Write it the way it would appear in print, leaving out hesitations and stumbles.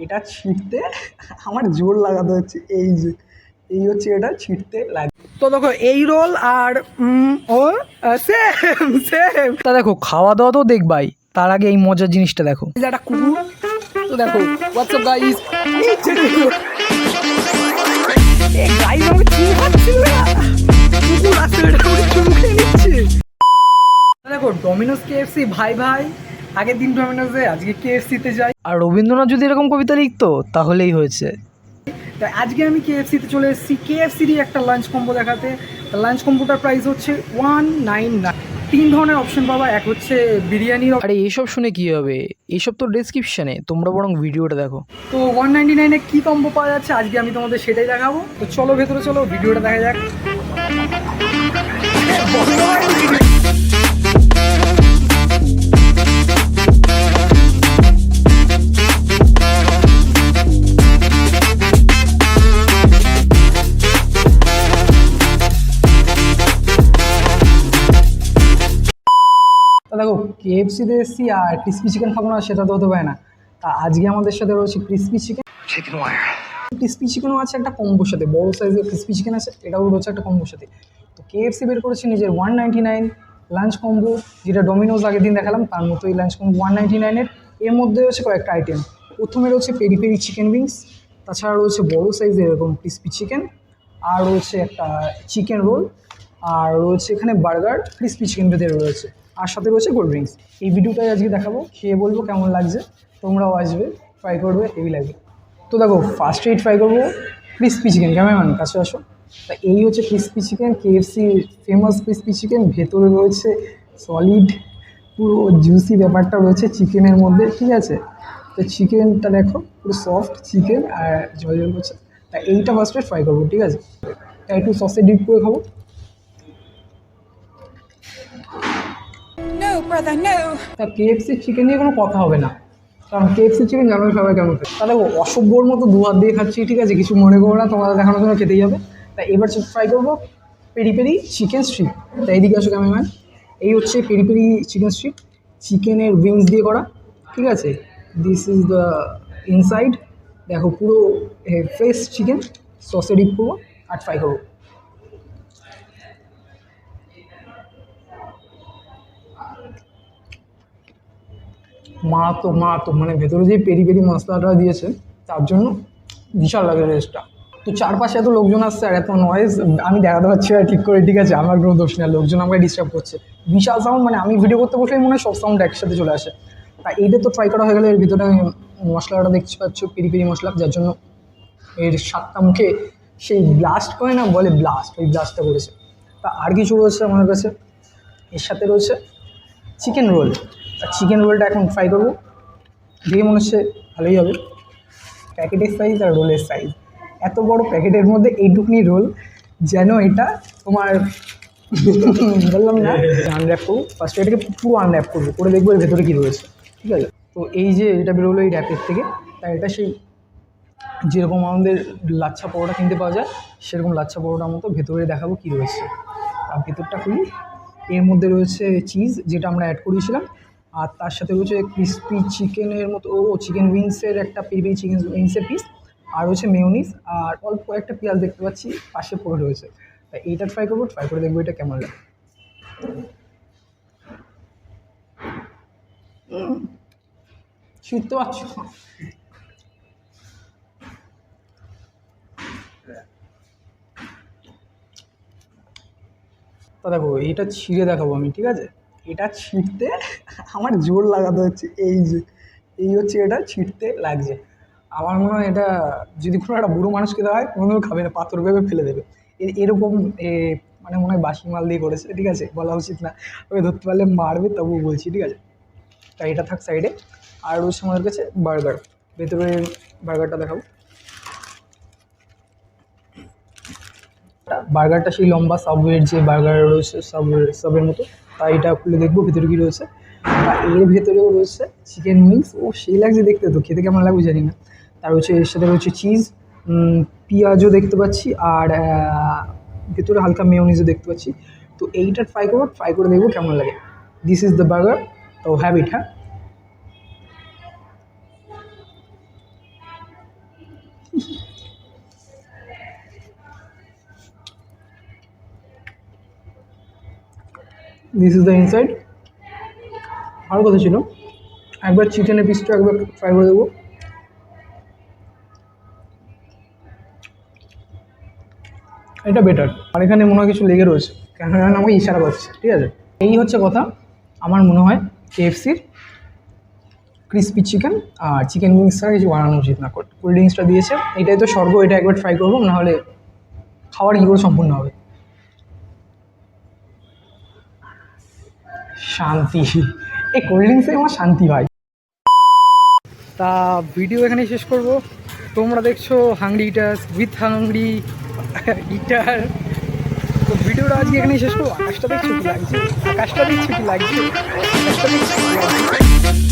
এটা ছিঁড়তে আমার জোর লাগাতে হচ্ছে, এই যে এই হচ্ছে এটা ছিঁড়তে লাগে। তো দেখো এই রোল আর ও সেম সেম। তা দেখো খাওয়া দাওয়া তো দেখবাই, তার আগে এই মজার জিনিসটা দেখো, একটা কুকুর। তো দেখো হোয়াটসঅ্যাপ গাইস, গাইস আমি কি ভাবছিল না কুকুর আসছে এটা চুমু খেয়ে নিচ্ছে। দেখো ডমিনোজ কেএফসি ভাই ভাই, আগের দিন ডমিনোজে আজকে কেএফসিতে যাই। আর রবীন্দ্রনাথ যদি এরকম কবিতা লিখতো তাহলেই হয়েছে। তাই আজকে আমি কেএফসিতে চলে এসেছি কেএফসিরই একটা লাঞ্চ কম্বো দেখাতে। লাঞ্চ কম্বোটার প্রাইস হচ্ছে 199। 3 ধরনের অপশন পাবা, এক হচ্ছে বিরিয়ানির। আরে এইসব শুনে কী হবে, এইসব তো ডেসক্রিপশানে, তোমরা বরং ভিডিওটা দেখো। তো 199-এ কী কম্বো পাওয়া যাচ্ছে আজকে আমি তোমাদের সেটাই দেখাবো। তো চলো ভেতরে চলো, ভিডিওটা দেখা যাক। দেখো কেএফসিতে এসেছি আর ক্রিসপি চিকেন খাবো না সেটা তো হতে পারে না। তা আজকে আমাদের সাথে রয়েছে ক্রিসপি চিকেন। ক্রিসপি চিকেনও আছে একটা কম্বোর সাথে, বড় সাইজের ক্রিসপি চিকেন আছে, এটাও রয়েছে একটা কম্বোর সাথে। তো কেএফসি বের করেছে নিজের 199 লাঞ্চ কম্বো, যেটা ডোমিনোজ আগের দিন দেখালাম তার মতোই লাঞ্চ কম্বো 199-এর। এর মধ্যে হচ্ছে কয়েকটা আইটেম। প্রথমে রয়েছে পেরি পেরি চিকেন উইংস, তাছাড়া রয়েছে বড় সাইজের এরকম ক্রিসপি চিকেন, আর রয়েছে একটা চিকেন রোল, আর রয়েছে এখানে বার্গার ক্রিসপি চিকেন ভেতরে রয়েছে, আর সাথে রয়েছে কোল্ড ড্রিঙ্কস। এই ভিডিওটাই আজকে দেখাবো, খেয়ে বলবো কেমন লাগছে। তোমরাও আসবে, ট্রাই করবে, হেভি লাগবে। তো দেখো ফার্স্টে ট্রাই করবো ক্রিসপি চিকেন। ক্যামেরাম্যান কাছে আসো। তা এই হচ্ছে crispy chicken, KFC famous crispy chicken. ভেতরে রয়েছে সলিড পুরো জুসি ব্যাপারটা রয়েছে চিকেনের মধ্যে, ঠিক আছে। তো চিকেনটা দেখো পুরো সফট চিকেন আর জল জল করছে। তা এইটা ফার্স্টে ট্রাই করবো, ঠিক আছে। তা একটু সসে ডিপ করে খাবো। তা কেএফসি চিকেন নিয়ে কোনো কথা হবে না, কারণ কেএফসি চিকেন জানো সবাই কেমন খায়। তাহলে অসভ্যর মতো দু হাত দিয়ে খাচ্ছি, ঠিক আছে, কিছু মনে করো না, তোমাদের দেখানোর জন্য খেতেই হবে। তাই এবার ট্রাই করবো পেরি পেরি চিকেন স্ট্রিপ। তাই এইদিকে আসো ক্যামেরাম্যান। এই হচ্ছে পেরি পেরি চিকেন স্ট্রিপ, চিকেনের উইংস দিয়ে করা, ঠিক আছে। This is the inside. দেখো পুরো ফ্রেশ চিকেন, সসে ডিপ করবো আর ফ্রাই করবো। মারাত্মক মানে ভেতরে যে পেরি পেরি মশলাটা দিয়েছে তার জন্য বিশাল লাগে রেস্টটা। তো চারপাশে এত লোকজন আসছে আর এত নয়েজ, আমি দেখাতে পারছি না ঠিক করে, ঠিক আছে, আমার কোনো দোষ নেই, লোকজন আমাকে ডিস্টার্ব করছে। বিশাল সাউন্ড, মানে আমি ভিডিও করতে বসলেই মনে হয় সব সাউন্ড একসাথে চলে আসে। তা এইটা তো ট্রাই করা হয়ে গেলে এর ভিতরে মশলাটা দেখতে পাচ্ছ পেরি পেরি মশলা, যার জন্য এর স্বাদটা মুখে সেই ব্লাস্ট করে না, বলে ব্লাস্ট, ওই ব্লাস্টটা করেছে। তা আর কিছু রয়েছে আমাদের কাছে, এর সাথে রয়েছে চিকেন রোল। আর চিকেন রোলটা এখন ফ্রাই করবো, দিয়ে মনে হচ্ছে ভালোই হবে। প্যাকেটের সাইজ আর রোলের সাইজ, এত বড় প্যাকেটের মধ্যে এইটুকুনি রোল, যেন এটা তোমার বললাম না। আনর্যাপ করবো ফার্স্টে, এটাকে পুরো আনর্যাপ করবো, করে দেখবো এর ভেতরে কী রয়েছে, ঠিক আছে। তো এই যে এটা বেরোলো এই র্যাপের থেকে, তাই এটা সেই যেরকম আমাদের লাচ্ছা পরোটা কিনতে পাওয়া যায় সেরকম লাচ্ছা পরোটার মতো ভেতরে দেখাবো কী রয়েছে। আর ভেতরটা খুলি, এর মধ্যে রয়েছে চিজ যেটা আমরা অ্যাড করিয়েছিলাম, আর তার সাথে রয়েছে ক্রিসপি চিকেনের মতো চিকেন উইংসের একটা পেরি চিকেন উইংসের পিস, আর রয়েছে মেয়োনিজ, আর অল্প একটা পেঁয়াজ দেখতে পাচ্ছি পাশে পড়ে রয়েছে। তাই এইটা ট্রাই করবো, ট্রাই করে দেখবো এটা কেমন লাগে। শিখতে পারছি না। তা দেখো এইটা ছিঁড়ে দেখাবো আমি, ঠিক আছে। এটা ছিঁড়তে আমার জোর লাগাতে হচ্ছে, এই যে এই হচ্ছে এটা ছিঁড়তে লাগছে। আমার মনে হয় এটা যদি কোনো একটা বুড়ো মানুষকে দেওয়া হয় কোনো খাবে না, পাথর ভেবে ফেলে দেবে। এরকম মানে মনে হয় বাসি মাল দিয়ে করেছে, ঠিক আছে, বলা উচিত না, ওই ধরতে পারলে মারবে, তবুও বলছি, ঠিক আছে। তাই এটা থাক সাইডে। আর রয়েছে আমাদের কাছে বার্গার, ভেতরে বার্গারটা দেখাবো। বার্গারটা সেই লম্বা সাবওয়ের যে বার্গার রয়েছে সাবের মতো, তাই এটা খুলে দেখবো ভেতরে কী রয়েছে। আর এর ভেতরেও রয়েছে চিকেন উইংস, ও সেই লাগছে দেখতে, তো খেতে কেমন লাগবে জানি না। তার রয়েছে এর সাথে রয়েছে চিজ, পেঁয়াজও দেখতে পাচ্ছি, আর ভেতরে হালকা মেয়োনিজও দেখতে পাচ্ছি। তো এইটা ট্রাই করবো, ট্রাই করে দেখবো কেমন লাগে। দিস ইজ দ্য বার্গার, তো হ্যাভ ইট। হ্যাঁ দিস ইজ দ্য ইনসাইড। আর কথা ছিল, একবার চিকেনের পিসটা একবার ফ্রাই করে দেবো। এটা বেটার। আর এখানে মনে হয় কিছু লেগে রয়েছে, কেন আমাকে ইশারা করছে, ঠিক আছে। এই হচ্ছে কথা। আমার মনে হয় KFC-র ক্রিসপি চিকেন আর চিকেন উইংস ছাড়া কিছু বানানো উচিত না। কোল্ড ড্রিঙ্কসটা দিয়েছে, এটাই তো স্বর্গ, এটা একবার ট্রাই করবো, নাহলে খাওয়ার কী করে সম্পূর্ণ হবে। শান্তি, এই কোল্ড ড্রিঙ্কসে আমার শান্তি ভাই। তা ভিডিও এখানেই শেষ করব। তোমরা দেখছো হাংরি ইটার্স উইথ হাংরি ইটার। তো ভিডিওটা আজকে এখানেই শেষ করবো। আকাশটা দেখছো কি লাগছে, আকাশটা দেখছো কি লাগছে, আকাশটা দেখছো কি লাগছে।